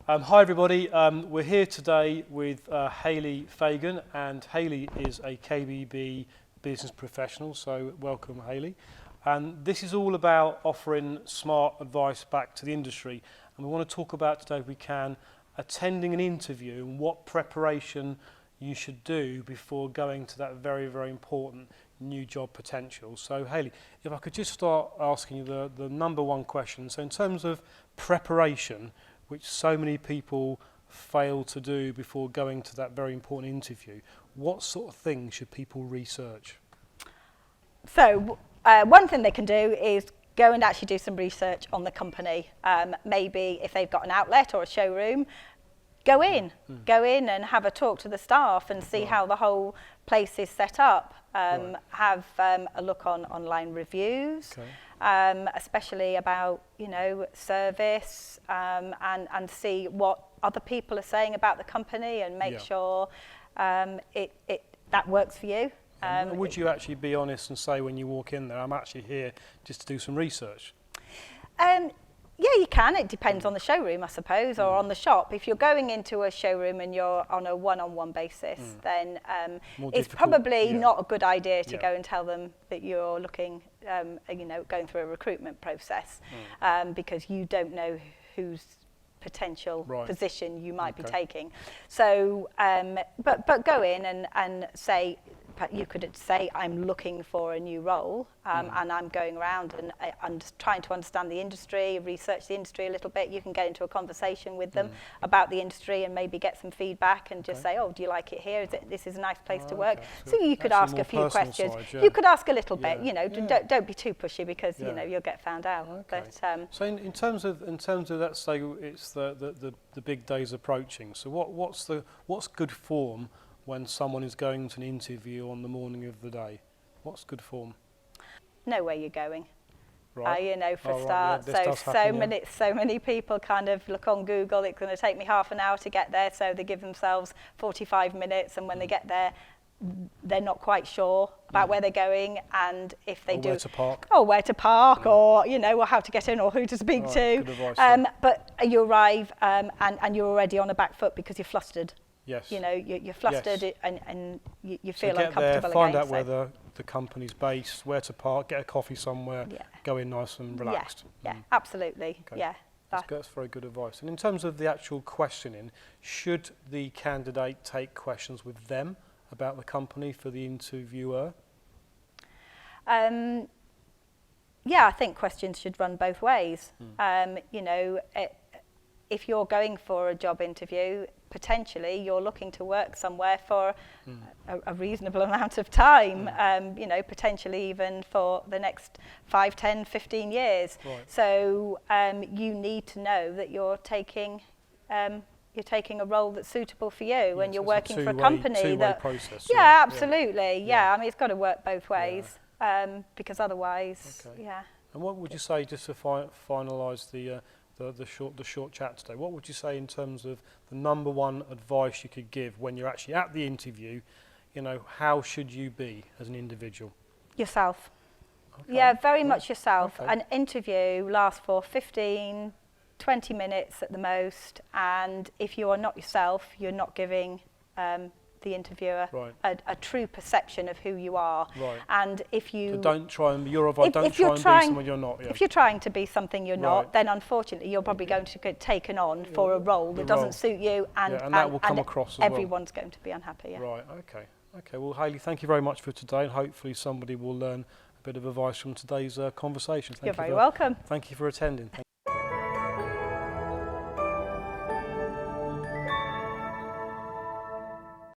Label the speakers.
Speaker 1: Hi everybody, we're here today with Hayley Fagan, and Hayley is a KBB business professional, so welcome Hayley. And this is all about offering smart advice back to the industry, and we want to talk about today, if we can, attending an interview and what preparation you should do before going to that very, very important new job potential. So Hayley, if I could just start asking you the number one question. So in terms of preparation, which so many people fail to do before going to that very important interview, what sort of things should people research?
Speaker 2: So one thing they can do is go and actually do some research on the company. Maybe if they've got an outlet or a showroom, go in and have a talk to the staff and see how the whole place is set up. Have a look on online reviews, especially about, you know, service, and see what other people are saying about the company and make sure that works for you.
Speaker 1: Would you actually be honest and say when you walk in there, I'm actually here just to do some research?
Speaker 2: Yeah, you can. It depends on the showroom, I suppose, or on the shop. If you're going into a showroom and you're on a one-on-one basis, then it's probably not a good idea to go and tell them that you're looking, you know, going through a recruitment process, because you don't know whose potential position you might be taking. So, but go in and say, you could say, I'm looking for a new role, and I'm going around and trying to understand the industry, research the industry a little bit. You can get into a conversation with them about the industry and maybe get some feedback and just say, oh, do you like it here? This is a nice place to work. So you could ask a few questions. You could ask a little bit, you know, don't be too pushy because, you know, you'll get found out. But,
Speaker 1: so in terms of let's say it's the big days approaching. So what's good form when someone is going to an interview on the morning of the day? What's good form?
Speaker 2: Know where you're going.
Speaker 1: Right.
Speaker 2: You know, for a start. So many people kind of look on Google, it's going to take me half an hour to get there, so they give themselves 45 minutes, and when they get there, they're not quite sure about where they're going, and if they
Speaker 1: where to park.
Speaker 2: Where to park, or, you know, or how to get in, or who to speak to.
Speaker 1: Good advice,
Speaker 2: but you arrive and you're already on a back foot because you're flustered.
Speaker 1: Yes.
Speaker 2: You know, you're flustered and you feel
Speaker 1: get
Speaker 2: uncomfortable
Speaker 1: there, find
Speaker 2: again.
Speaker 1: out where the company's based, where to park, get a coffee somewhere, go in nice and relaxed.
Speaker 2: Yeah, absolutely.
Speaker 1: Okay.
Speaker 2: Yeah.
Speaker 1: That's very good advice. And in terms of the actual questioning, should the candidate take questions with them about the company for the interviewer?
Speaker 2: Yeah, I think questions should run both ways. You know, if you're going for a job interview, potentially you're looking to work somewhere for a reasonable amount of time, you know, potentially even for the next 5, 10, 15 years. So you need to know that you're taking a role that's suitable for you, and you're working for a company that
Speaker 1: process.
Speaker 2: Yeah, absolutely. I mean, it's got to work both ways, because otherwise,
Speaker 1: And what would you say, just to finalise the short chat today, what would you say in terms of the number one advice you could give when you're actually at the interview? You know, how should you be as an individual?
Speaker 2: Yourself. Yeah, very much yourself. An interview lasts for 15, 20 minutes at the most, and if you are not yourself, you're not giving the interviewer a true perception of who you are. And if you
Speaker 1: so don't try and be someone you're not.
Speaker 2: If you're trying to be something you're not, then unfortunately you're probably going to get taken on for a role that doesn't suit you, and
Speaker 1: that will come across as
Speaker 2: everyone's going to be unhappy.
Speaker 1: Okay, well Hayley, thank you very much for today, and hopefully somebody will learn a bit of advice from today's conversation.
Speaker 2: You're very welcome.
Speaker 1: Thank you for attending.